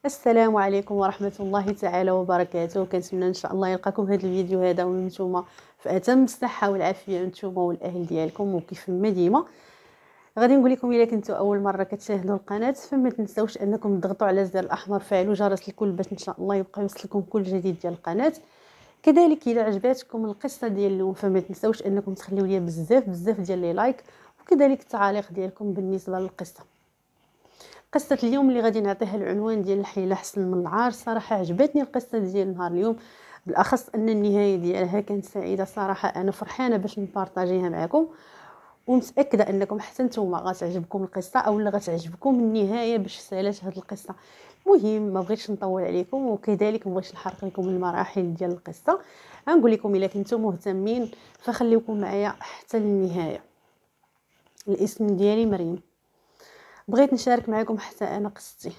السلام عليكم ورحمة الله تعالى وبركاته. كنتمنى ان شاء الله يلقاكم هذا الفيديو هذا وانتم في اتم الصحة والعافية نتوما والاهل ديالكم. وكيف ما ديما غادي نقول لكم الا كنتوا اول مرة كتشاهدوا القناة فما تنساوش انكم تضغطوا على الزر الاحمر فعلوا جرس الكل باش ان شاء الله يبقى يوصلكم كل جديد ديال القناة. كذلك اذا عجباتكم القصة ديال اليوم فما تنساوش انكم تخليو لي بزاف ديال لي لايك وكذلك التعاليق ديالكم بالنسبة للقصة. قصة اليوم اللي غادي نعطيها العنوان ديال الحيلة حسن من العار. صراحة عجبتني القصة ديال نهار اليوم، بالاخص ان النهاية ديالها كانت سعيدة. صراحة انا فرحانة باش نبارطاجيها معكم ومتاكده انكم حتى نتوما غتعجبكم القصه او غتعجبكم النهايه باش سالات هذه القصه. المهم ما بغيتش نطول عليكم وكذلك ما بغيتش نحرق لكم المراحل ديال القصه. غنقول لكم الا كنتم مهتمين فخليكم معايا حتى للنهايه. الاسم ديالي مريم. بغيت نشارك معكم حتى انا قصتي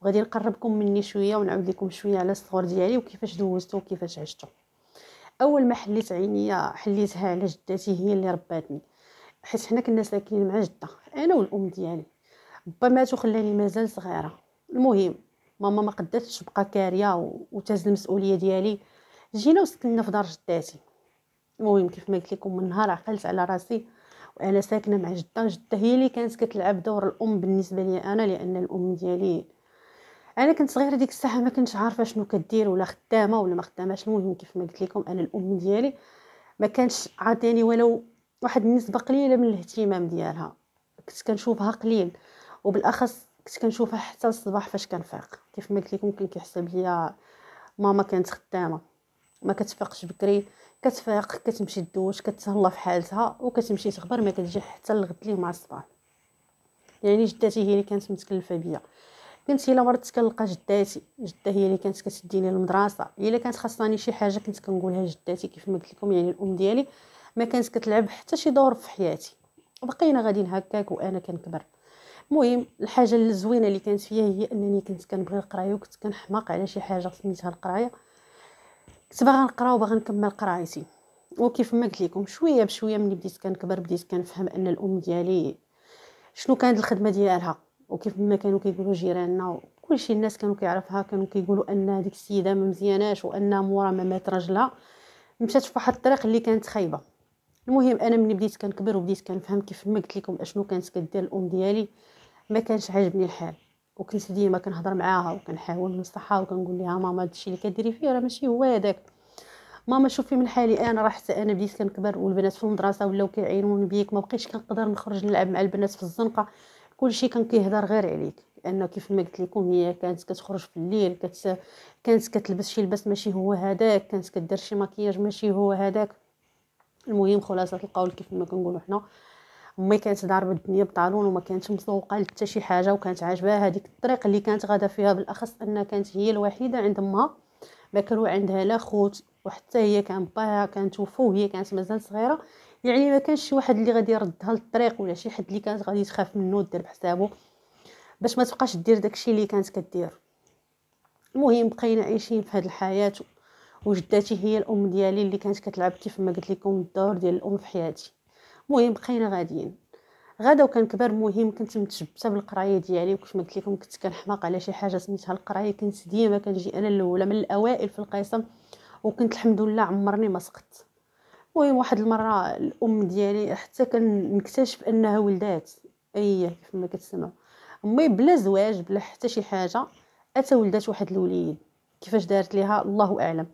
وغادي نقربكم مني شويه ونعاود لكم شويه على الصغر ديالي وكيفاش دوزتو وكيفاش عشتو. اول ما حليت عينيا حليتها على جدتي، هي اللي رباتني، حيت حنا كنا ساكنين مع جده انا والام ديالي. با مات وخلاني مازال صغيره. المهم ماما ما قدرتش تبقى كاريه وتهز المسؤوليه ديالي، جينا وسكننا في دار جداتي. المهم كيف ما قلت لكم من نهار عقلت على راسي وانا ساكنه مع جده هي اللي كانت كتلعب دور الام بالنسبه لي انا، لان الام ديالي انا كنت صغيره ديك الساعه ما كنتش عارفه شنو كدير ولا خدامه ولا ما خداماش. المهم كيف ما قلت لكم انا الام ديالي ما كانش عاطيني ولو واحد النسبه قليله من الاهتمام ديالها، كنت كنشوفها قليل. وبالاخص كنت كنشوفها حتى الصباح فاش كنفيق. كيف ما قلت لكم كان كيحسب ليا ماما كانت خدامه ما كتفيقش بكري، كتفيق كتمشي دوش كتهلا في حالتها وكتمشي تخبر ما كتجي حتى الغد ليه مع الصباح. يعني جدتي هي اللي كانت متكلفه بيا. كنت الا مرضت كنلقى جداتي، جده هي اللي كانت كتديني للمدرسه، الا كانت خاصني شي حاجه كنت كنقولها لجداتي. كيف ما قلت لكم يعني الام ديالي ما كانت كتلعب حتى شي دور في حياتي. وبقينا غاديين هكاك وانا كنكبر. المهم الحاجه الزوينه اللي كانت فيا هي انني كنت كنبغي القرايه وكنت كنحماق على شي حاجه سميتها القرايه. كنت باغا نقرا وباغا نكمل قرايتي. وكيف ما قلت لكم شويه بشويه ملي بديت كنكبر بديت كنفهم ان الام ديالي شنو كانت الخدمه ديالها. وكيف ما كانوا كيقولوا جيراننا وكلشي الناس كانوا كيعرفها كانوا كيقولوا ان هذيك السيده ما مزياناش وان مورا ما مات راجلها مشات في واحد الطريق اللي كانت خايبه. المهم انا ملي بديت كنكبر وبديت كنفهم كيف ما قلت لكم اشنو كانت كدير الام ديالي ما كانش عاجبني الحال. وكنت ديما كنهضر معاها وكنحاول نصحها وكنقول لها ماما هادشي اللي كديري فيه راه ماشي هو هذاك. ماما شوفي من حالي انا راه حتى انا بديت كنكبر والبنات في المدرسه ولاو كيعينوني بيك، ما بقيتش كنقدر نخرج نلعب مع البنات في الزنقه، كلشي كان كيهضر غير عليك. لانه كيف ما قلت لكم هي كانت كتخرج في الليل كانت كتلبس شي لباس ماشي هو هذاك، كانت كدير شي مكياج ماشي هو هذاك. المهم خلاصه القول كيف ما كنقولوا حنا امي كانت ضاربه الدنيا بطالون وما كانتش مسوقه لحتى شي حاجه وكانت عاجباها هذيك الطريق اللي كانت غاده فيها. بالاخص انها كانت هي الوحيده عند امها، ما كانوا عندها لا خوت وحتى هي كان باها كانت توفى وهي كانت مازال صغيره. يعني ما كانش شي واحد اللي غادي يردها للطريق ولا شي حد اللي كانت غادي تخاف منه ودير بحسابه باش ما تبقاش دير داكشي اللي كانت كدير. المهم بقينا عايشين في هذه الحياه وجداتي هي الام ديالي اللي كانت كتلعب كيف ما قلت لكم الدور ديال الام في حياتي. المهم بقينا غاديين غدا وكنكبر. المهم كنت متشبته بالقرايه ديالي وكيف ما قلت لكم كنت كنحماق على شي حاجه سميتها القرايه. كنت ديما كنجي انا الاولى من الاوائل في القسم وكنت الحمد لله عمرني ما سقطت. المهم واحد المره الام ديالي حتى كنكتشف انها ولدات، اي كيف ما كتسمعوا امي بلا زواج بلا حتى شي حاجه اتا ولدات واحد الوليد. كيفاش دارت ليها الله اعلم.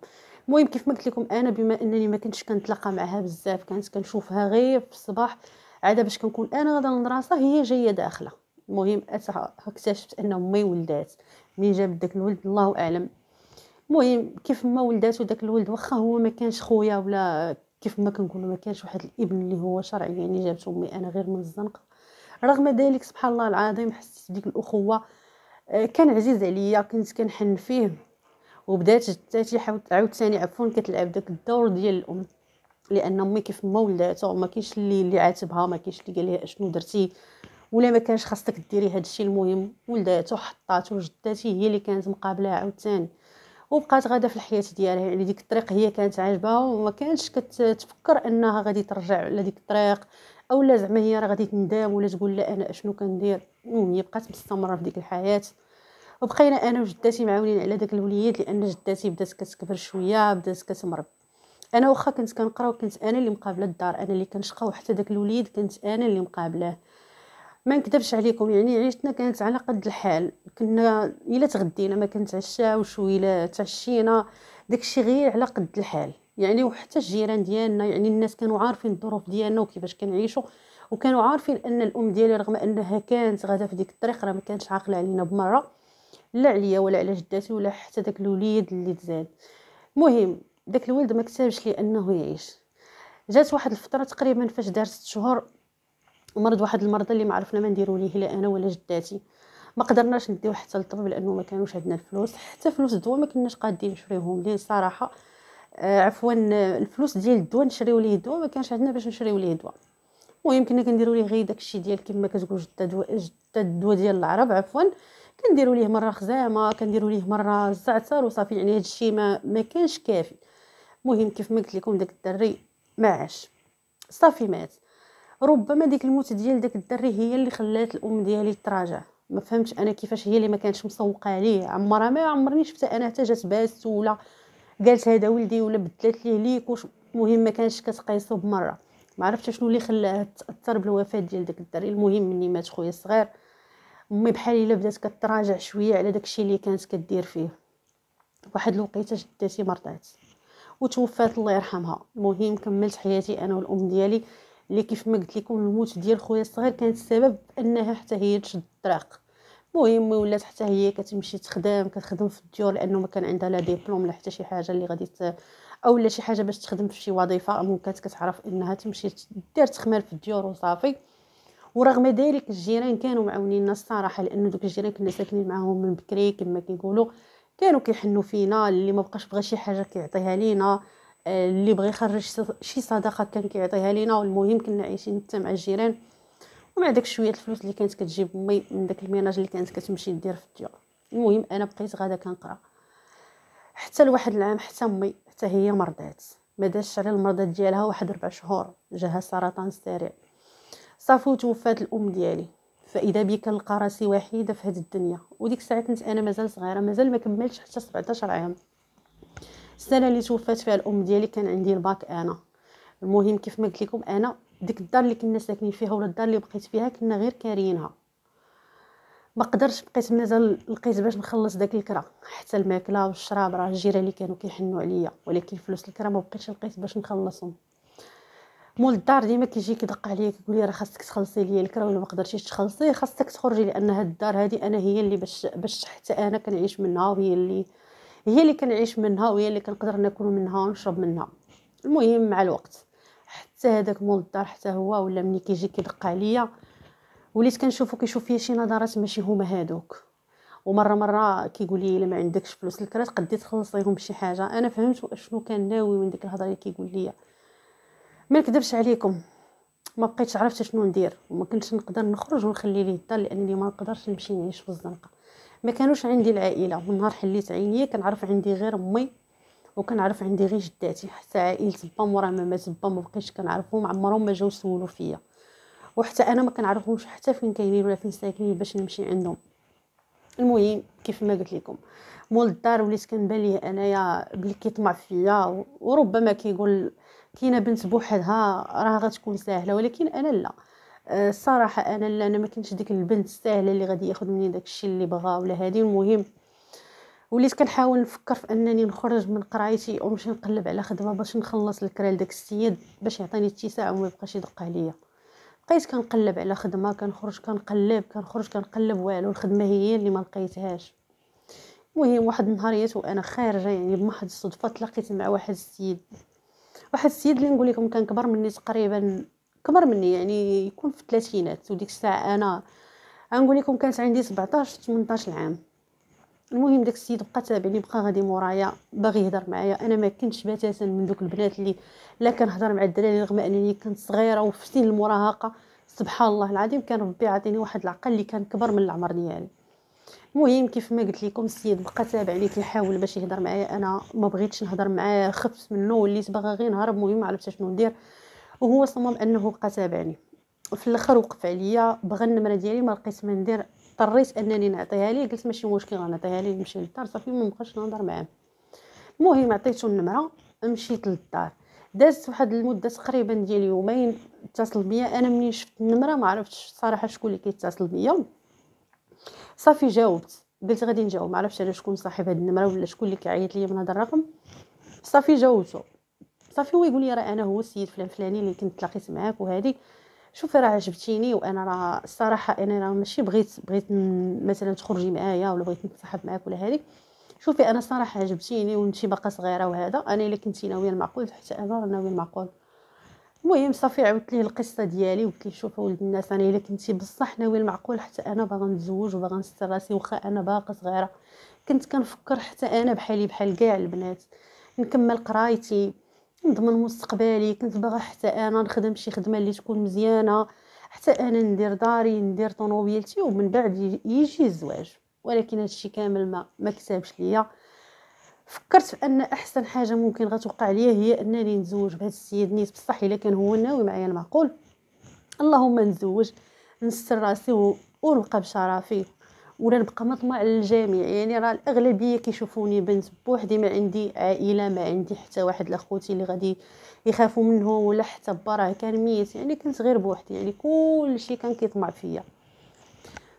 المهم كيف ما قلت لكم انا بما انني ما كنتش كنتلاقى معها بزاف كانت كنشوفها غير في الصباح عاده باش كنكون انا غادا للمدرسه هي جايه داخله. المهم اكتشفت ان امي ولدات. ملي جابت داك الولد الله اعلم. المهم كيف ما ولداتو داك الولد واخا هو ما كانش خويا ولا كيف ما كنقولوا ما كانش واحد الابن اللي هو شرعي، يعني جابت امي انا غير من الزنقه. رغم ذلك سبحان الله العظيم حسيت بديك الاخوه. كان عزيز عليا كنت كنحن فيه. وبدات جداتي عاوتاني عفوا كتلعب داك الدور ديال الام، لان امي كيف ما ولاتو ما كاينش اللي عاتبها ما كاينش اللي قال لها اشنو درتي ولا ما كانش خاصك ديري هذا الشيء. المهم ولداتو حطاتو جداتي هي اللي كانت مقابلها عاوتاني وبقات غاده في الحياه ديالها. يعني ديك الطريق هي كانت عاجبها وما كانش كتفكر انها غادي ترجع على ديك الطريق او لا زعما هي راه غادي تندام ولا تقول لا انا اشنو كندير. المهم هي بقات مستمره في ديك الحياه وبقينا انا وجداتي معاونين على داك الوليد، لان جداتي بدات كتكبر شويه، بدات كتمرض. انا واخا كنت كنقرا وكنت انا اللي مقابله الدار، انا اللي كنشقى، وحتى داك الوليد كنت انا اللي مقابلاه. ما نكذبش عليكم، يعني عيشتنا كانت على قد الحال. كنا الا تغدينا ما كنتعشاوش، وإلا تعشينا داكشي غير على قد الحال. يعني وحتى الجيران ديالنا، يعني الناس كانوا عارفين الظروف ديالنا وكيفاش كنعيشوا، وكانوا عارفين ان الام ديالي رغم انها كانت غاده في ديك الطريق راه ما كانتش عاقله علينا بمره، لا عليا ولا على جداتي ولا حتى داك الوليد اللي تزاد. المهم داك الولد ما كتبش لي انه يعيش. جات واحد الفتره تقريبا فاش دار 6 شهور، ومرض واحد المرضى اللي ما عرفنا ما نديروا ليه لا انا ولا جداتي. ما قدرناش نديو حتى للطبيب لانه ما كانوش عندنا الفلوس، حتى فلوس الدواء ما كناش قادين نشريوهم ليه صراحه. عفوا، الفلوس ديال الدواء نشريو ليه الدواء ما كانش عندنا باش نشريو ليه الدواء. المهم كنا كنديروا ليه غير داكشي ديال كما كتقول جده الدواء ديال العرب عفوا. كنديروا ليه مره خزامه، كنديروا ليه مره الزعتر وصافي، يعني هذا الشيء ما كانش كافي. المهم كيف ما قلت لكم داك الدري ما عاش، صافي مات. ربما ديك الموت ديال داك الدري هي اللي خلات الام ديالي تراجع. ما فهمتش انا كيفاش هي اللي ما كانتش مسوقه عليه. ما عمرني شفت انا حتى جات باست ولا قالت هذا ولدي ولا بدلت ليه ليك وش. المهم ما كانش كتقيسو بمره. ما عرفتش شنو اللي خلاها تاثر بالوفاه ديال داك الدري. المهم مني مات خويا الصغير، امي بحال الا بدات كتراجع شويه على داكشي اللي كانت كدير فيه. واحد الوقيته جدتي مرضات وتوفات الله يرحمها. المهم كملت حياتي انا والام ديالي، اللي كيف ما قلت لكم الموت ديال خويا الصغير كانت السبب انها حتى هي تشد الطريق. المهم ولات حتى هي كتمشي كتخدم في الديور، لانه ما كان عندها لا ديبلوم لا حتى شي حاجه اللي غادي او لا شي حاجه باش تخدم في شي وظيفه. المهم كانت كتعرف انها تمشي دير تخمار في الديور وصافي. ورغم ذلك الجيران كانوا معاونيننا الصراحه، لانه دوك الجيران كنا ساكنين معاهم من بكري كما كيقولوا. كانوا كيحنوا فينا، اللي ما بقاش بغى شي حاجه كيعطيها لينا، اللي بغى يخرج شي صدقه كان كيعطيها لينا. والمهم كنا عايشين حتى مع الجيران، ومع داك شويه الفلوس اللي كانت كتجيب امي من داك الميناج اللي كانت كتمشي دير في الديور. المهم انا بقيت غادا كنقرا حتى لواحد العام، حتى امي حتى هي مرضات. ما داش على المرضات ديالها واحد 4 شهور جاها سرطان سريع، صافي وتوفات الام ديالي. فاذا بي كنلقى راسي وحيده في هذه الدنيا. وديك الساعه كنت انا مازال صغيره، مازال ما كملتش حتى 17 عام. السنه اللي توفات فيها الام ديالي كان عندي الباك انا. المهم كيف ما قلت لكم انا ديك الدار اللي كنا ساكنين فيها ولا الدار اللي بقيت فيها كنا غير كاريينها. ما قدرتش، بقيت مازال لقيت باش نخلص داك الكرا، حتى الماكله والشراب راه الجيران اللي كانوا كيحنوا عليا، ولكن فلوس الكرا ما بقيتش لقيت باش نخلصهم. مول الدار ديما كيجي كيدق عليا كيقول لي راه خاصك تخلصي لي الكرا، ولا ما قدرتيش تخلصي خاصك تخرجي، لان هاد الدار هادي انا هي اللي باش حتى انا كنعيش منها، وهي اللي كنعيش منها، وهي اللي كنقدر ناكل منها ونشرب منها. المهم مع الوقت حتى هذاك مول الدار حتى هو ولا ملي كيجي كيدق عليا وليت كنشوفو كيشوف فيا شي نظرات ماشي هما هادوك. ومره كيقول لي الا ما عندكش فلوس الكرا تقدي تخلصيهم بشي حاجه. انا فهمت شنو كان ناوي من ديك الهضره اللي كيقول لي. ما نكذبش عليكم، ما بقيتش عرفت شنو ندير، وما كنتش نقدر نخرج ونخلي ليه الدار، لانني ما نقدرش نمشي نعيش في الزنقه. ما كانوش عندي العائله. من نهار حليت عينيا كنعرف عندي غير امي، وكنعرف عندي غير جداتي. حتى عائله با مورا ما مات با ما بقيتش كنعرفهم، عمرهم ما جاو سولوا فيا. وحتى انا ما كنعرفهمش حتى فين كاينين ولا فين ساكنين باش نمشي عندهم. المهم كيف ما قلت لكم مول الدار وليت كنبان ليه انايا بلي كيطمع فيا، وربما كيقول كاينه بنت بوحدها راه غتكون ساهله، ولكن انا لا. الصراحه انا لا، انا ما كنتش ديك البنت الساهله اللي غادي ياخذ مني داكشي اللي بغا ولا هادي. المهم وليت كنحاول نفكر في انني نخرج من قرايتي ونمشي نقلب على خدمه باش نخلص الكرا لداك السيد باش يعطيني اتساع وما يبقاش يدق عليا. بقيت كنقلب على خدمه، كنخرج كنقلب كنخرج كنقلب، والو الخدمه هي اللي ما لقيتهاش. المهم واحد النهاريات وانا خارجه يعني بمحض الصدفه تلاقيت مع واحد السيد اللي نقول لكم كان كبر مني تقريبا، كبر مني يعني يكون في الثلاثينات. وديك الساعه انا غنقول لكم كانت عندي 17 18 عام. المهم داك السيد بقى تابعني، بقى غادي مورايا باغي يهضر معايا. انا ما كنتش بتاتا من دوك البنات اللي لا كنهضر مع الدراري رغم انني كنت صغيره وفي سن المراهقه. سبحان الله العظيم كان ربي عطيني واحد العقل اللي كان كبر من العمر ديالي. المهم كيف ما قلت لكم السيد بقى تابعني كيحاول باش يهضر معايا. انا ما بغيتش نهضر معاه، خفت منه وليت باغا غير نهرب. المهم ما عرفتش شنو ندير، وهو صمم انه بقى تابعني. وفي الاخر وقف عليا بغى النمره ديالي، ما لقيت ما ندير اضطريت انني نعطيها ليه. قلت ماشي مشكل غنعطيها ليه، نمشي للدار صافي ما نبقاش نهضر معاه. المهم عطيته النمره، مشيت للدار. دازت واحد المده تقريبا ديال يومين، اتصل بيا. انا منين شفت النمره ما عرفتش صراحه شكون اللي كيتصل بيا. صافي جاوبت، قلت غادي نجاوب، ما عرفتش على شكون صاحب هاد النمره ولا شكون اللي كيعيط ليا من هذا الرقم. صافي جاوبته. صافي هو يقول لي راه انا هو السيد فلان فلاني اللي كنت تلاقيت معاك وهذه. شوفي راه عجبتيني، وانا راه الصراحه انا راه ماشي بغيت مثلا تخرجي معايا ولا بغيت نتصاحب معاك ولا هذه. شوفي انا صراحه عجبتيني وانتي باقا صغيره وهذا، انا الا كنتي ناويه المعقول حتى انا راه ناويه المعقول. المهم صافي عاودت ليه القصه ديالي وقلت ليه شوف ولد الناس، انا الا كنتي بصح ناويه المعقول حتى انا باغا نتزوج وباغا نستر راسي، واخا انا باقا صغيره كنت كنفكر حتى انا بحالي بحال كاع البنات نكمل قرايتي، نضمن مستقبلي. كنت باغا حتى انا نخدم شي خدمه اللي تكون مزيانه، حتى انا ندير داري ندير طونوبيلتي ومن بعد يجي الزواج. ولكن هادشي كامل ما كتبش ليا. فكرت بان احسن حاجه ممكن غتوقع ليا هي انني نتزوج بهذا السيد نيت، بصح الا كان هو ناوي معايا المعقول اللهم نتزوج، نستر راسي ونبقى بشرفي، ولا نبقى مطمع للجميع. يعني راه الاغلبيه كيشوفوني بنت بوحدي، ما عندي عائله، ما عندي حتى واحد لاخوتي اللي غادي يخافوا منه، ولا حتى با راه كان ميت. يعني كنت غير بوحدي، يعني كلشي كان كيطمع فيا.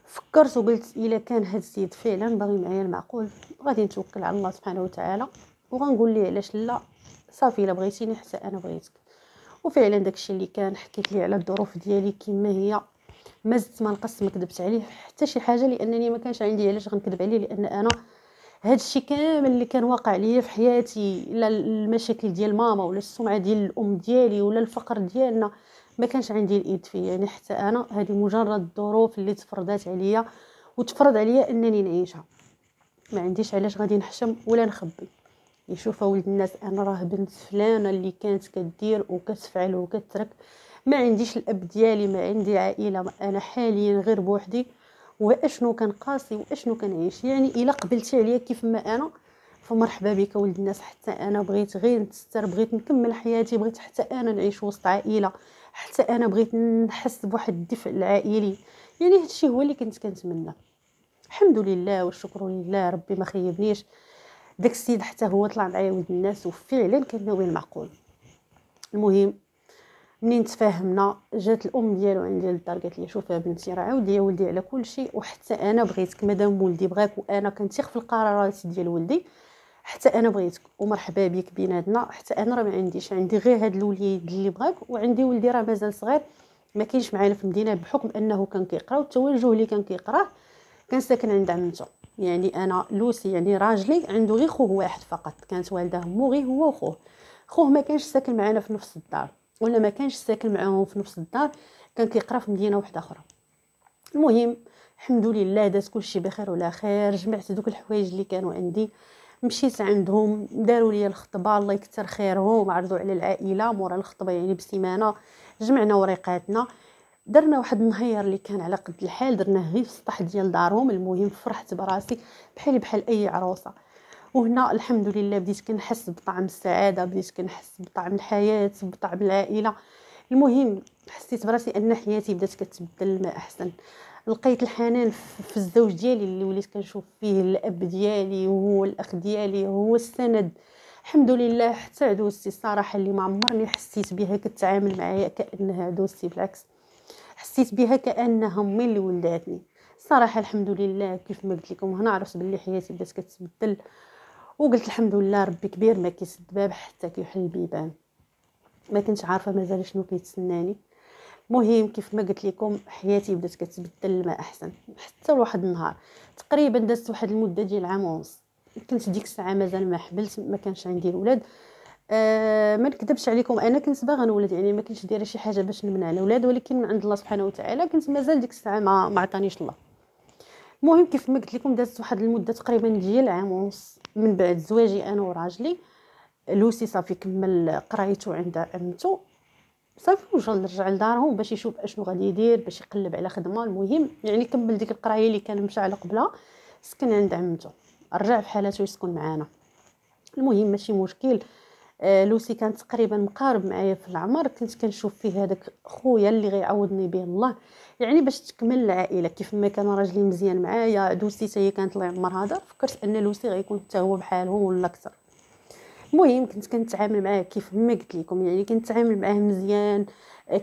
فكرت وقلت الا كان هاد السيد فعلا باغي معايا المعقول غادي نتوكل على الله سبحانه وتعالى وغنقول ليه علاش لا. صافي الا بغيتيني حتى انا بغيتك. وفعلا داكشي اللي كان حكيت ليه على الظروف ديالي كما هي، ما زدت ما نقص، ما كذبت عليه حتى شي حاجه، لانني ما كانش عندي علاش غنكذب عليه. لان انا هاد الشيء كامل اللي كان واقع ليا في حياتي، لا المشاكل ديال ماما ولا السمعه ديال الام ديالي ولا الفقر ديالنا، ما كانش عندي الايد فيه. يعني حتى انا هذه مجرد الظروف اللي تفرضات عليا وتفرض عليا انني نعيشها. ما عنديش علاش غادي نحشم ولا نخبي. يشوف ولد الناس انا راه بنت فلانه اللي كانت كدير وكتفعل وكترك، ما عنديش الاب ديالي، ما عندي عائله، انا حاليا غير بوحدي، واشنو كنقاسي واشنو كنعيش. يعني الا قبلتي عليا كيف ما انا فمرحبا بك ولد الناس. حتى انا بغيت غير نتستر، بغيت نكمل حياتي، بغيت حتى انا نعيش وسط عائله، حتى انا بغيت نحس بواحد الدفء العائلي. يعني هادشي هو اللي كنت كنتمنى. الحمد لله والشكر لله ربي ما خيبنيش. داك السيد حتى هو طلع معايا ولد الناس وفعلا كان ناوي المعقول. المهم منين تفاهمنا جات الام ديالو عندي للدار قالت لي شوفي بنتي راه عاودي يا ولدي على كل شيء، وحتى انا بغيتك مادام ولدي بغاك وانا كنثق في القرارات ديال ولدي، حتى انا بغيتك ومرحبا بك بيناتنا. حتى انا راه ما عنديش، عندي غير هاد الوليد اللي بغاك، وعندي ولدي راه مازال صغير ما كاينش معانا في المدينه بحكم انه كان كيقرا، والتوجه اللي كان كيقراه كان ساكن عند عمته. يعني انا لوسي يعني راجلي عنده غير خوه واحد فقط، كانت والده مو غير هو وخوه. خوه ما كانش ساكن معنا في نفس الدار، ولا ما كانش ساكن معاهم في نفس الدار، كان كيقرا في مدينه واحده اخرى. المهم الحمد لله داز كلشي بخير ولا خير. جمعت دوك الحوايج اللي كانوا عندي، مشيت عندهم، داروا لي الخطبه الله يكثر خيرهم، عرضوا على العائله مورا الخطبه يعني بسيمانه. جمعنا وريقاتنا، درنا واحد النهير اللي كان على قد الحال، درناه غير في السطح ديال دارهم. المهم فرحت براسي بحال اي عروسه. وهنا الحمد لله بديت كنحس بطعم السعاده، بديت كنحس بطعم الحياه، بطعم العائله. المهم حسيت براسي ان حياتي بدات كتبدل ما احسن. لقيت الحنان في الزوج ديالي اللي وليت كنشوف فيه الاب ديالي وهو الاخ ديالي وهو السند. الحمد لله حتى عدوزتي الصراحه اللي ما عمرني حسيت بها كتعامل معايا كانها عدوزتي، بالعكس حسيت بها كانها امي اللي ولداتني. صراحه الحمد لله كيف ما قلت لكم هنا عرفت باللي حياتي بدات كتبدل، وقلت الحمد لله ربي كبير ما كيسد باب حتى كيحل البيبان. ما كنتش عارفه مازال شنو كيتسناني. مهم كيف ما قلت لكم حياتي بدات كتبدل ما احسن. حتى لواحد النهار تقريبا دازت واحد المده ديال عام ونص، كنت ديك الساعه مازال ما حبلت، ما كانش عندي الولاد. ما نكذبش عليكم انا كنت باغا نولد، يعني ما كنتش دايره شي حاجه باش نمنع الاولاد، ولكن من عند الله سبحانه وتعالى كنت مازال ديك الساعه ما عطانيش الله. المهم كيف ما قلت لكم دازت واحد المده تقريبا ديال عام ونص من بعد زواجي انا وراجلي. لوسي صافي كمل قرايته عند عمته، صافي وجا رجع لدارهم باش يشوف اشنو غادي يدير، باش يقلب على خدمه. المهم يعني كمل ديك القرايه اللي كان مشى على قبلها، سكن عند عمته، رجع في حالته يسكن معانا. المهم ماشي مشكل. لوسي كانت تقريبا مقارب معايا في العمر، كنت كنشوف فيه هذاك خويا اللي غيعوضني به الله، يعني باش تكمل العائله. كيف ما كان راجلي مزيان معايا، دوسي حتى هي كانت الله يعمرها دار، فكرت ان لوسي غيكون حتى هو بحالهم ولا اكثر. المهم كنت كنتعامل معاه كيف ما قلت لكم، يعني كنتعامل معاه مزيان.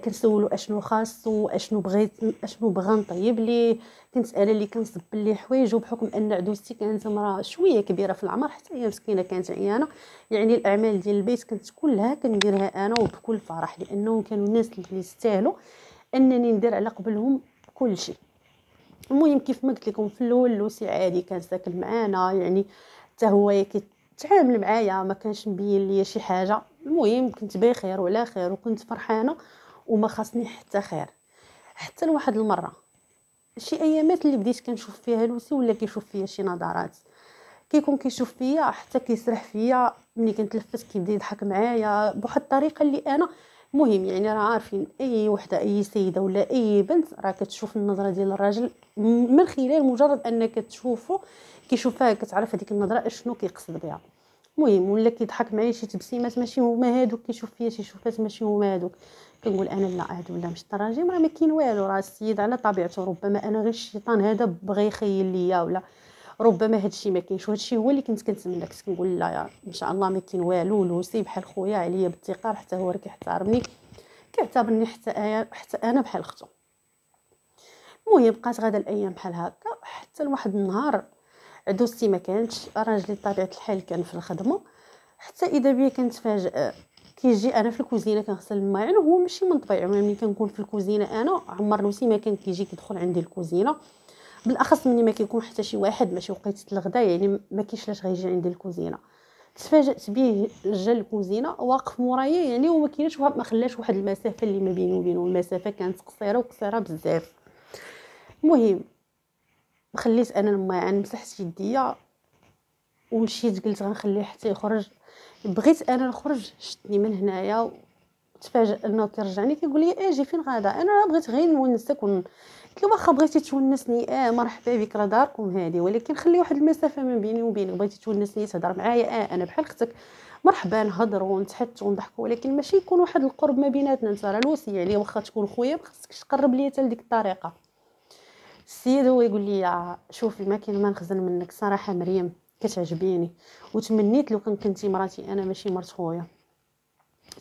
كنسولو اشنو خاصو، اشنو بغيت، اشنو بغا نطيب ليه. كنت انا اللي كنصب ليه حوايج، وبحكم ان عدوستي كانت امراه شويه كبيره في العمر، حتى هي مسكينه كانت عيانه، يعني الاعمال ديال البيت كنت كلها كنديرها انا وبكل فرح، لانهم كانوا الناس اللي يستاهلوا انني ندير على قبلهم كل شيء. المهم كيف ما قلت لكم في الاول، لوسي عادي كان ساكن معانا، يعني حتى هو كيتعامل معايا، ما كانش مبين ليا شي حاجه. المهم كنت بخير وعلى خير وكنت فرحانه وما خاصني حتى خير. حتى لواحد المره، شي ايامات اللي بديت كنشوف فيها لوسي ولا كيشوف فيا شي نظرات، كيكون كيشوف فيا حتى كيسرح فيا، ملي كنتلفت كيبدا يضحك معايا بواحد الطريقه اللي انا، مهم يعني راه عارفين اي وحده، اي سيده ولا اي بنت راه كتشوف النظره ديال الراجل من خلال مجرد انك تشوفه، كيشوفها كتعرف هذيك النظره اشنو كيقصد بها. المهم ولا كيضحك معايا شي تبسيمات ماشي هما هادوك، كيشوف فيا شي شوفات ماشي هما هادوك، كنقول انا لا، هادو لا مش التراجم، راه ما كاين والو، راه السيد على طبيعته، ربما انا غير الشيطان هذا بغى يخيل ليا، ولا ربما هادشي ما كاينش. وهادشي هو اللي كنت كنتمنى، كنت كنقول لا يا ان شاء الله ما كاين والو، لوسي بحال خويا عليا بالثقه، حتى هو راه كيحترمني، كيعتبرني حتى انا بحال اختو. المهم بقات غادا الايام بحال هكا، حتى لواحد النهار عدوستي ما كانتش، راجلي بطبيعه الحال كان في الخدمه، حتى اذا بيا كنتفاجئ كيجي انا في الكوزينه كنغسل الماعن، وهو ماشي من طبيعه، ملي كنكون في الكوزينه انا عمر لوسي ما كان كيجي كيدخل عندي الكوزينه، بالاخص ملي ما كيكون حتى شي واحد ماشي وقيته الغداء، يعني ما كاينش لاش غيجي عندي الكوزينه. تفاجأت به جا الكوزينه واقف مورايا، يعني وما كاينش ما خلاش واحد المسافه اللي ما بيني وبينه، المسافه كانت قصيره وقصيره بزاف. المهم خليت انا الماعن، مسحت يديا ومشيت قلت غنخليه حتى يخرج. بغيت انا نخرج، شدني من هنايا، تفاجئ انه كيرجعني كيقول لي اجي فين غادا، انا بغيت غير نونسك قلت له واخا بغيتي تونسني مرحبا بك، راه داركم هذه، ولكن خلي واحد المسافه ما بيني وبينك، بغيتي تونسني تهضر معايا انا بحال اختك، مرحبا نهضروا ونتحدثوا ونضحكوا، ولكن ماشي يكون واحد القرب ما بيناتنا. انت راه لوسي، يعني واخا تكون خويا ما خصكش تقرب ليا حتى لديك الطريقه. السيد هو يقول لي شوفي ما كاين ما نخزن منك صراحه مريم، كتعجبيني، وتمنيت لو كان كنتي مراتي انا ماشي مرت خويا.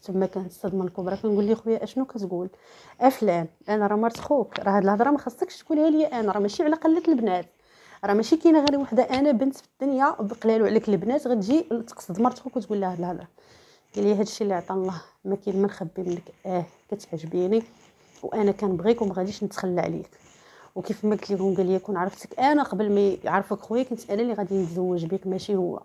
تما كانت الصدمه الكبرى، كنقول لي خويا اشنو كتقول؟ افلان انا راه مرت خوك، راه هاد الهضره ما خصكش تقولها لي انا، راه ماشي على قله البنات، راه ماشي كاينه غير وحده انا بنت في الدنيا بقلالو عليك البنات غتجي تقصد مرت خوك وتقول لها هاد الهضره. قال لي هادشي اللي عطا الله، ما كاين ما نخبي منك، كتعجبيني وانا كنبغيك وما غاديش نتخلى عليك. وكيف ما قلت لكم قال لي كون عرفتك انا قبل ما يعرفك خويا كنت انا اللي غادي نتزوج بك ماشي هو.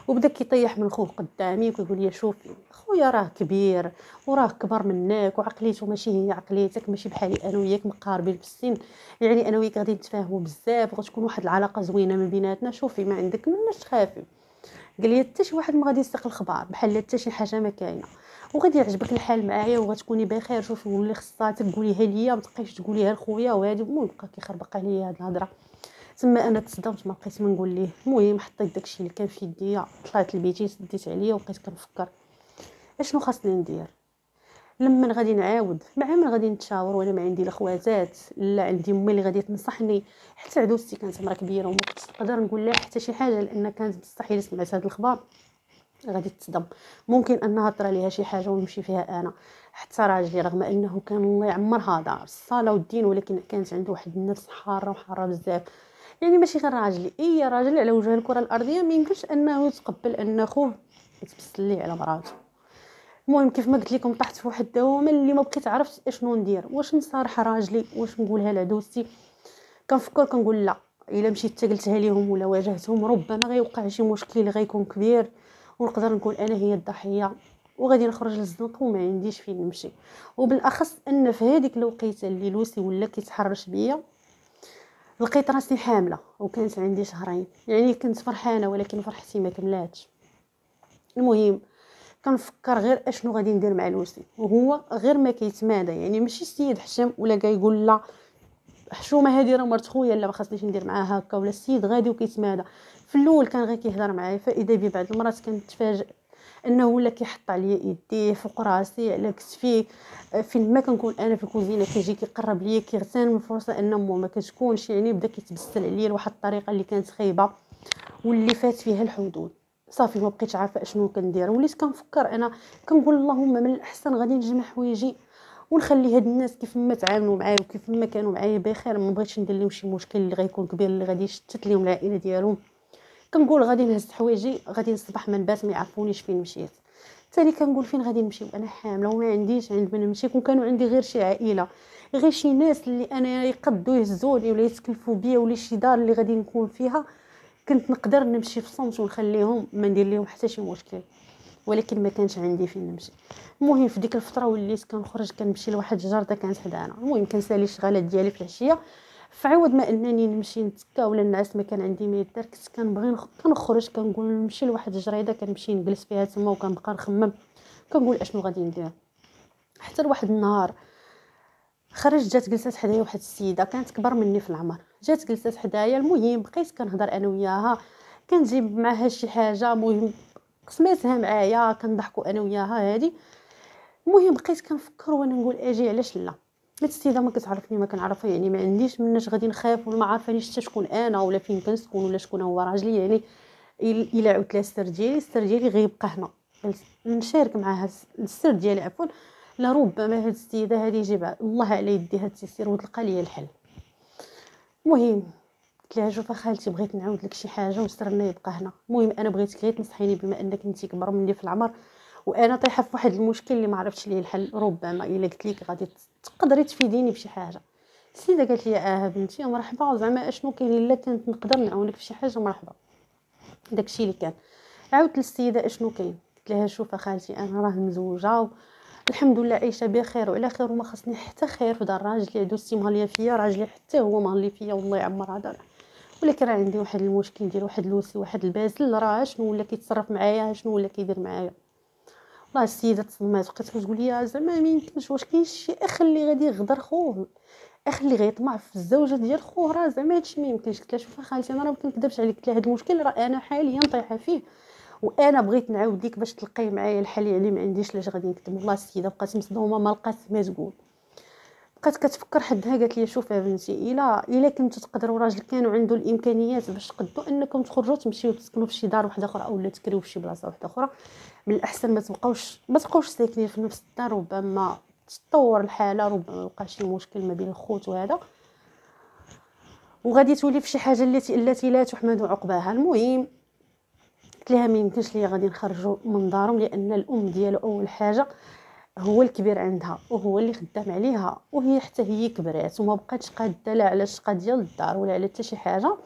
وبدا كيطيح من خوه قدامي وكيقول لي شوفي خويا راه كبير وراه كبر منك وعقليته ماشي هي عقليتك، ماشي بحالي انا وياك مقاربين في السن، يعني انا وياك غادي نتفاهموا بزاف وغتكون واحد العلاقه زوينه ما بيناتنا، شوفي ما عندك مناش تخافي. قال لي حتى شي واحد ما غادي يسرق الخبار بحال حتى شي حاجه ما كاينه، وغادي يعجبك الحال معايا وغتكوني بخير. شوفي ولي خصها تقوليها ليا ما تبقايش تقوليها لخويا، وهذه المهم بقى كيخربق عليا هاد الهضره. تما انا تصدمت ما بقيت ما نقول ليه. المهم حطيت داكشي اللي كان في يديا، طلعت لبيتي سديت عليا وبقيت كنفكر اشنو خاصني ندير. لما غادي نعاود مع من غادي نتشاور، وانا ما عندي لا خواتات لا عندي امي اللي غادي تنصحني، حتى عدوستي كانت مرا كبيره وما كنتش نقدر نقول لها حتى شي حاجه، لان كانت مستحيل سمعت هاد الخبر غادي تصدم، ممكن انها طرا ليها شي حاجه ونمشي فيها انا. حتى راجلي رغم انه كان الله يعمرها دار الصلاه والدين، ولكن كانت عنده واحد النفس حاره وحاره بزاف، يعني ماشي غير راجلي، اي راجل على وجه الكره الارضيه ما يمكنش انه يتقبل ان خوه يتبسل ليه على مراته. المهم كيف ما قلت لكم طحت في واحد الدوامه اللي ما بقيت عرفت اشنو ندير، واش نصارح راجلي، واش نقولها لعدوستي. كنفكر كنقول لا، الا مشيت حتى قلتها ليهم ولا واجهتهم ربما غيوقع شي مشكل غيكون كبير ونقدر نكون انا هي الضحيه وغادي نخرج للزنقه وما عنديش فين نمشي. وبالاخص ان في هذيك الوقيته اللي لوسي ولا كيتحرش بيا لقيت راسي حامله وكانت عندي شهرين، يعني كنت فرحانه ولكن فرحتي ما كملاتش. المهم كنفكر غير اشنو غادي ندير مع لوسي، وهو غير ما كيتمادى، يعني ماشي السيد حشام ولا كيقول لا حشومه هذه راه مرت خويا لا ما خاصنيش ندير معاها هكا، ولا السيد غادي وكيتمادى. في الاول كان غير كيهضر معايا، فاذا بي بعض المرات كنتفاجئ انه ولا كيحط عليا يديه فوق راسي على كتفيه. فين ما كنكون انا في الكوزينه كيجي كيقرب ليا كيغتنم الفرصه ان مو ما كتكونش، يعني بدا كيتبسل عليا لواحد الطريقه اللي كانت خايبه واللي فات فيها الحدود. صافي ما بقيتش عارفه اشنو كندير، وليت كنفكر انا كنقول اللهم من الاحسن غادي نجمع حوايجي ونخلي هاد الناس كيف ما تعاملوا معايا وكيف ما كانوا معايا بخير، ما بغيتش ندير لهم شي مشكل اللي غيكون كبير اللي غادي يشتت لهم العائله ديالهم. كنقول غادي نهز حوايجي غادي نصبح من بعد ما يعرفونيش فين مشيت. ثاني كنقول فين غادي نمشي وانا حامله وما عنديش عند من نمشي، كون كانوا عندي غير شي عائله، غير شي ناس اللي انا يقدوا يهزوني ولا يتكلفوا بيا ولا شي دار اللي غادي نكون فيها، كنت نقدر نمشي في صمت ونخليهم ما ندير لهم حتى شي مشكل. ولكن ما كانش عندي فين نمشي. المهم في ديك الفتره وليت كنخرج كنمشي لواحد الجارده كانت حدانا، المهم كنسالي الشغالات ديالي في العشيه، فعوض ما انني نمشي نتكا ولا نعس ما كان عندي ما يدار، كنت كنبغي كنخرج كنقول نمشي لواحد الجريده كنمشي نجلس فيها تما وكنبقى نخمم كنقول اشنو غادي ندير. حتى لواحد النهار خرجت جات جلست حدايا واحد السيده كانت كبر مني في العمر، جات جلست حدايا. المهم بقيت كنهضر انا وياها، كنجيب معاها شي حاجه، المهم قسماتها معايا كنضحكوا انا وياها هادي. المهم بقيت كنفكر وانا نقول اجي علاش لا، هاد السيده ما كتعرفني ما كنعرفها، يعني ما عنديش مناش غادي نخاف ولا ما عارفانيش حتى شكون انا ولا فين كنسكن ولا شكون هو راجلي. يعني الا عاودت لها السر ديالي السر ديالي غيبقى هنا، نشارك معاها السر ديالي عفوا. لربما هاد السيده هادي يجيب الله على يديها التيسير وتلقى لي الحل. المهم قلت لها شوفي خالتي بغيت نعاود لك شي حاجه وسرنا يبقى هنا، المهم انا بغيتك غير تنصحيني بما انك انت كبر مني في العمر وانا طايحه في واحد المشكل اللي ما عرفتش ليه الحل، ربما الا قلت لك غادي تقدري تفيديني بشي حاجه. السيده قالت لي بنتي مرحبا، زعما اشنو كاين الا كنت نقدر نعاونك في شي حاجه مرحبا. داكشي اللي كان. عاودت للسيده اشنو كاين، قلت لها شوفي خالتي انا راه مزوجه الحمد لله عايشه بخير وعلى خير وما خصني حتى خير في دار راجلي، عدوستي مهليه فيا، راجلي حتى هو مهلي فيا والله يعمر دار، ولكن راه عندي واحد المشكل ديال واحد الوسي واحد البازل راه شنو ولا كيتصرف معايا شنو ولا كيدير معايا. والله السيده تصدمات بقات كتقول لي زعما ما يمكنش، واش كاين شي اخ اللي غادي يغدر خوه، اخ اللي غيطمع في الزوجه ديال خوه، راه زعما هادشي ما يمكنش. قلت لها شوفي خالتي انا راه ما كنكذبش عليك، قلت لها هذا المشكل راه انا حاليا طايحه فيه وانا بغيت نعاود لك باش تلقاي معايا الحل، يعني ما عنديش لاش غادي نكتب. والله السيده بقات مصدومه ما لقات ما تقول، بقات كتفكر حدها قالت لي شوفي يا بنتي الا كنتو تقدروا راجل كانوا عنده الامكانيات باش تقدروا انكم تخرجوا تمشيو تسكنوا في شي دار واحده اخرى اولا تكريو في شي بلاصه واحده اخرى، من الاحسن ما تبقاوش ساكنين في نفس الدار، ربما تطور الحاله، ربما يوقع شي مشكل ما بين الخوت وهذا وغادي تولي في شي حاجه التي لا تحمد عقباها. المهم قلت لها ما يمكنش ليا غادي نخرجوا من دارهم، لان الام ديالو اول حاجه هو الكبير عندها وهو اللي خدام عليها، وهي حتى هي كبرات وما بقاتش قاده لا على الشقه ديال الدار ولا على حتى شي حاجه.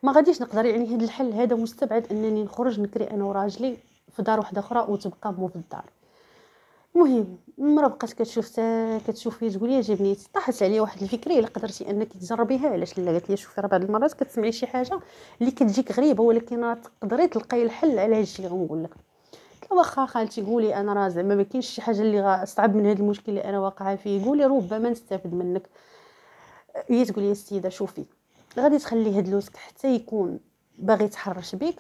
ما غاديش نقدر، يعني هذا الحل هذا مستبعد انني نخرج نكري انا وراجلي في دار واحده اخرى وتبقى مو في الدار. المهم المراه بقات كتشوف فيا تقول لي اجي بنيتي، طاحت عليا واحد الفكره الا قدرتي انك تجربيها علاش لا. قالت لي شوفي راه بعض المرات كتسمعي شي حاجه اللي كتجيك غريبه ولكن راه تقدري تلقاي الحل على هادشي اللي غنقول لك. واخا خالتي قولي انا راه زعما ما كاينش شي حاجه اللي صعب من هذا المشكل اللي انا واقعه فيه، قولي ربما نستافد منك. هي تقول لي السيده شوفي غادي تخلي هاد لوسك حتى يكون باغي يتحرش بك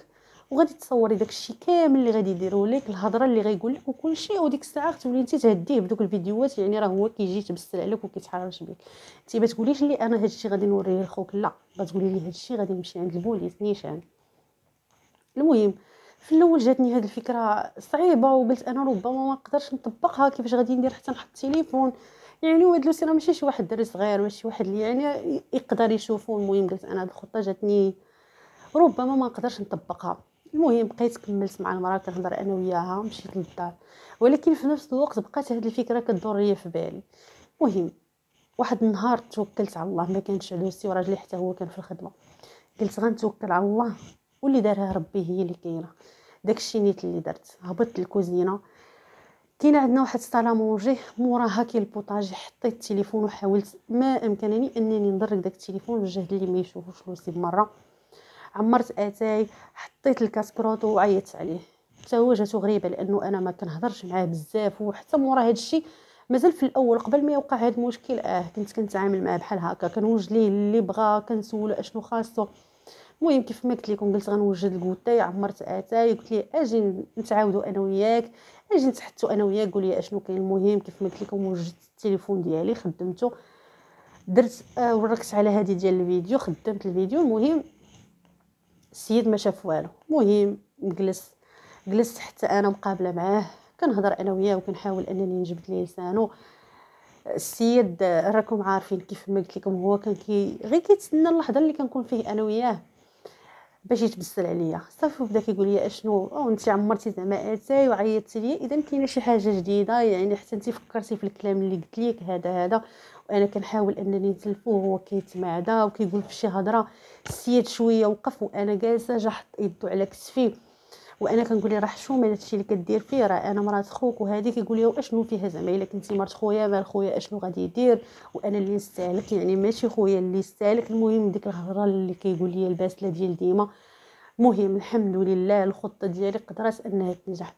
وغادي تصوري داكشي كامل اللي غادي يديروا لك الهضره اللي غايقول لك وكل شيء، وديك الساعه تولي انت تهديه بدوك الفيديوهات، يعني راه هو كيجي يتبسل عليك وكيتحرش بك. انت ما تقوليش لي انا هادشي غادي نوريه لخوك، لا غتقولي لي هادشي غادي نمشي عند البوليس نيشان. المهم في الاول جاتني هذه الفكره صعيبه وقلت انا ربما ما نقدرش نطبقها، كيفاش غادي ندير حتى نحط التليفون، يعني وهاد لوسي راه ماشي شي واحد الدري صغير ماشي واحد اللي يعني يقدر يشوفو. المهم قلت انا هاد الخطه جاتني ربما ما نقدرش نطبقها. المهم بقيت كملت مع المراه كنهضر انا وياها مشيت للدار، ولكن في نفس الوقت بقات هذه الفكره كدور ليا في بالي. المهم واحد النهار توكلت على الله، ما كانش عدوسي وراجلي حتى هو كان في الخدمه، قلت غنتوكل على الله واللي دارها ربي هي اللي كاينه. داكشي نيت اللي درت، هبطت للكوزينه كاين عندنا واحد الصاله مونجي موراها كاين البوطاجي، حطيت التليفون وحاولت ما امكنني انني ندرك داك التليفون الجهد اللي ما يشوفوش لوسي بمره. عمرت اتاي حطيت الكاسكروط وعيطت عليه حتى هو جاتو غريبه لانه انا ما كنهضرش معاه بزاف، وحتى مورا هذا الشيء مازال في الاول قبل ما يوقع هذا المشكل كنت كنتعامل معاه بحال هكا، كنوجد ليه اللي بغا كنسولو اشنو خاصو. المهم كيف ما قلت لكم، قلت غنوجد الكوتاي، عمرت اتاي، قلت ليه اجي نتعاودوا انا وياك، اجي نتحدثوا انا وياك، قول لي اشنو كاين. المهم كيف ما قلت لكم وجدت التليفون ديالي، خدمته، درت وركت على هذه ديال الفيديو، خدمت الفيديو. المهم السيد ما شاف والو. المهم جلست حتى انا مقابله معاه، كنهضر انا وياه وكنحاول انني نجبد ليه لسانو. السيد راكم عارفين كيف ما قلت لكم، هو كان غير كيتسنى اللحظه اللي كنكون فيه انا وياه باش يتبسل عليا. صافي وبدا كيقول لي اشنو انت عمرتي زعما اتاي وعيطتي لي، اذا كاينه شي حاجه جديده، يعني حتى انت فكرتي في الكلام اللي قلت لك هذا. وانا كنحاول انني نتلفو وهو كيتمعدا وكيقول في شي هضره. السيد شويه وقف وانا جالسه، جا حط يدو على كتفي وانا كنقول ليه راه حشومه هادشي اللي كدير فيه، راه انا مرات خوك. وهذه كيقول لي واشنو فيها زعما، الا كنتي مرات خويا مال خويا اشنو غادي يدير، وانا اللي نستهلك، يعني ماشي خويا اللي يستهلك. المهم ديك الهضره اللي كيقول لي الباسله ديال ديما. المهم الحمد لله الخطه ديالي قدرت انها تنجح.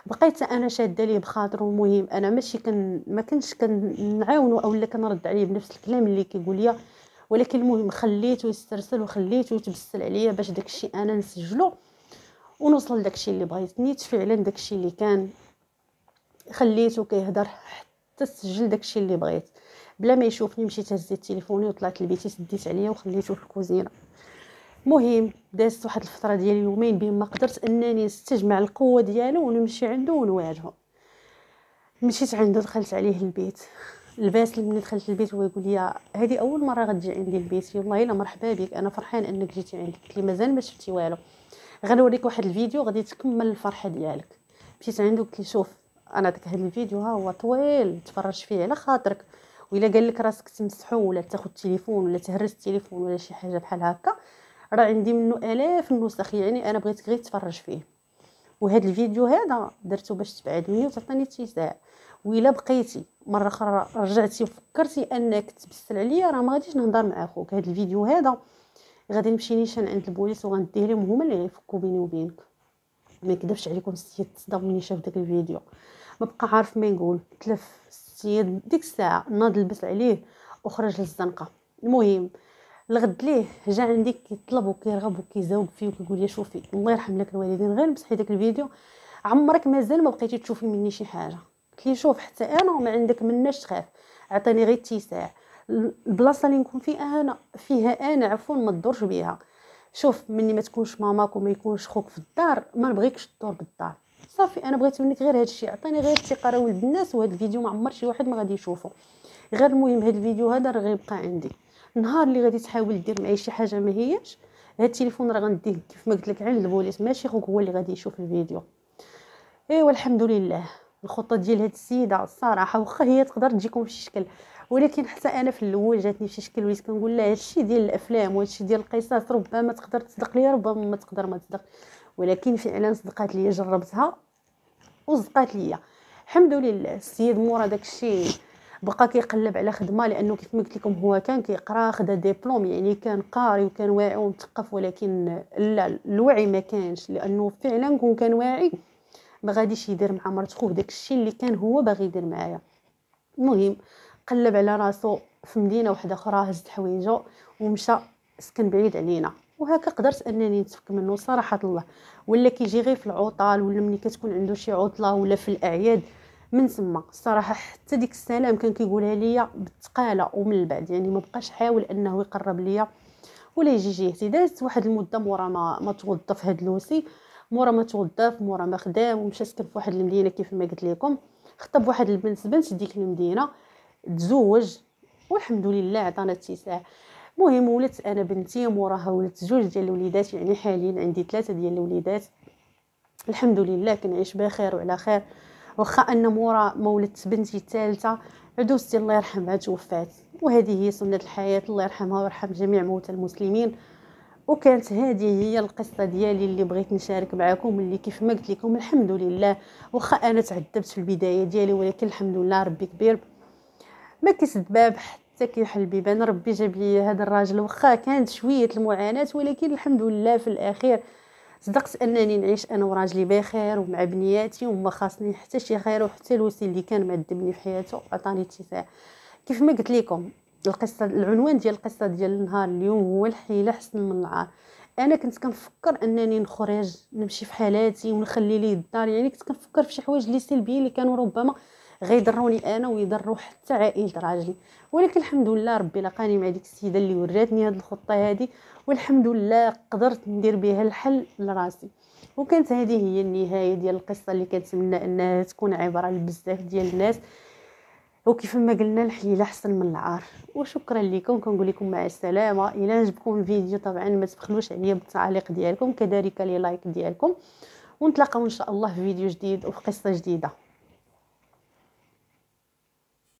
بقيت انا شاده ليه بخاطر. المهم انا ماشي ما كنتش كنعاونو اولا كنرد عليه بنفس الكلام اللي كيقول لي، ولكن المهم خليته يسترسل وخليته يتبسل عليا باش داكشي انا نسجلو ونوصل لداكشي اللي بغيت. نيت فعلا داكشي اللي كان، خليته كيهضر حتى سجل داكشي اللي بغيت بلا ما يشوفني. مشيت هزيت تليفوني وطلعت لبيتي، سديت عليا وخليته في الكوزينه. المهم دازت واحد الفتره ديال يومين بين ما قدرت انني نستجمع القوه ديالو ونمشي عنده ونواجهه. مشيت عنده، دخلت عليه البيت. الباسل ملي دخلت البيت هو يقول لي هذه اول مره غتجي عندي البيت. والله الا مرحبا بك، انا فرحان انك جيتي عندي. قلت لي مازال ما شفتي والو، غنوريك واحد الفيديو غادي تكمل الفرحه ديالك. مشيت عنده قلت لي شوف انا داك هذا الفيديو ها هو طويل، تفرج فيه على خاطرك، وإلا قال لك راسك تمسحو ولا تاخذ التليفون ولا تهرس التليفون ولا شي حاجه بحال هكا، راه عندي منه الاف النسخ، يعني انا بغيتك غير تفرج فيه. وهذا الفيديو هذا درته باش تبعد مني وتعطيني اتساع. وإلا بقيتي مره اخرى رجعتي وفكرتي انك تبسل عليا، راه ما غاديش نهضر مع اخوك. هذا الفيديو هذا غادي نمشي نيشان عند البوليس وغنديه لهم، هما اللي غيفكوا بيني وبينك. ما يكذبش عليكم، السيد تصدم ملي شاف داك الفيديو، ما بقى عارف ما يقول. تلف السيد ديك الساعه، ناض لبس عليه وخرج للزنقه. المهم الغد ليه جا عندي كيطلب وكيرغب وكيزاوق فيه وكيقول لي شوفي الله يرحم لك الوالدين، غير مسحي داك الفيديو، عمرك مازال ما بقيتي تشوفي مني شي حاجه. قلت لي شوف حتى انا ما عندك مناش تخاف، عطيني غير اتساع. البلاصه اللي نكون فيها انا عفوا ما تدورش بيها. شوف مني ما تكونش ماماك وما يكونش خوك في الدار، ما نبغيكش تدور بالدار. صافي انا بغيت منك غير هادشي، عطيني غير الثقه، راه ولد الناس وهذا الفيديو ما عمر شي واحد ما غادي يشوفه. غير المهم هذا الفيديو هذا راه غيبقى عندي. النهار اللي غادي تحاول دير معايا شي حاجه ما هياش، هاد التليفون راه غنديه كيف ما قلت لك عند البوليس، ماشي خوك هو اللي غادي يشوف الفيديو. ايوا الحمد لله الخطه ديال هاد السيده الصراحه واخا هي تقدر تجيكم في شي شكل، ولكن حتى انا في الاول جاتني في شي شكل، وليت كنقول لا هادشي ديال الافلام وهادشي ديال القصص ربما تقدر تصدق ليا ربما ما تقدر ما تصدق، ولكن فعلا صدقات ليا، جربتها وصدقات ليا الحمد لله. السيد مورا داكشي بقى كيقلب على خدمه، لانه كيف ما قلت لكم هو كان كيقرا، خدا ديبلوم، يعني كان قاري وكان واعي ومثقف، ولكن لا الوعي ما كانش، لانه فعلا كون كان واعي ما غاديش يدير مع مرت خوه داكشي اللي كان هو باغي يدير معايا. المهم قلب على راسو في مدينه واحده اخرى، هز حوايجو ومشى سكن بعيد علينا، وهكا قدرت انني نتفك منه صراحه الله. ولا كيجي غير في العطل ولا ملي كتكون عنده شي عطله ولا في الاعياد من تما. الصراحه حتى ديك السلام كان كيقولها ليا بالثقاله ومن البعد، يعني ما بقاش حاول انه يقرب ليا ولا يجي جهتي. دازت واحد المده مورا ما توظف هاد لوسي، مورا ما توظف، مورا ما خدام، ومشى سكن في واحد المدينه كيف ما قلت لكم، خطب واحد بنت ديك المدينه، تزوج والحمد لله عطانا اتساع. المهم ولدت انا بنتي، موراها ولدت جوج ديال الوليدات، يعني حاليا عندي 3 ديال الوليدات الحمد لله، كنعيش بخير وعلى خير. واخا ان مورا ما ولدت بنتي الثالثه عدوستي الله يرحمها توفات، وهذه هي سنه الحياه، الله يرحمها ويرحم جميع موتى المسلمين. وكانت هذه هي القصه ديالي اللي بغيت نشارك معكم، اللي كيف ما قلت لكم الحمد لله واخا انا تعذبت في البدايه ديالي، ولكن الحمد لله ربي كبير ما كيسد باب حتى كيحل بيبان. ربي جاب لي هذا الراجل واخا كانت شويه المعاناه، ولكن الحمد لله في الاخير صدقت انني نعيش انا وراجلي بخير ومع بنياتي وما خاصني حتى شي خير. وحتى الوسيل اللي كان معذبني في حياته عطاني اتساع. كيف ما قلت لكم القصه، العنوان ديال القصه ديال النهار اليوم هو الحيله حسن من العار. انا كنت كنفكر انني نخرج نمشي في حالاتي ونخلي ليه الدار، يعني كنت كنفكر في شي حوايج اللي سلبيين اللي كانوا ربما غيضروني انا ويضروا حتى عائله راجلي. ولكن الحمد لله ربي لقاني مع ديك السيده اللي وراتني هذه الخطه هذه، والحمد لله قدرت ندير بها الحل لراسي. وكانت هذه هي النهايه ديال القصه اللي كنتمنى انها تكون عبره لبزاف ديال الناس. وكيف ما قلنا الحليله احسن من العار. وشكرا لكم، كنقول لكم مع السلامه. الى عجبكم الفيديو طبعا ما تبخلوش عليا بالتعليق ديالكم، كذلك لي لايك ديالكم، ونتلاقاو ان شاء الله في فيديو جديد وفي قصه جديده.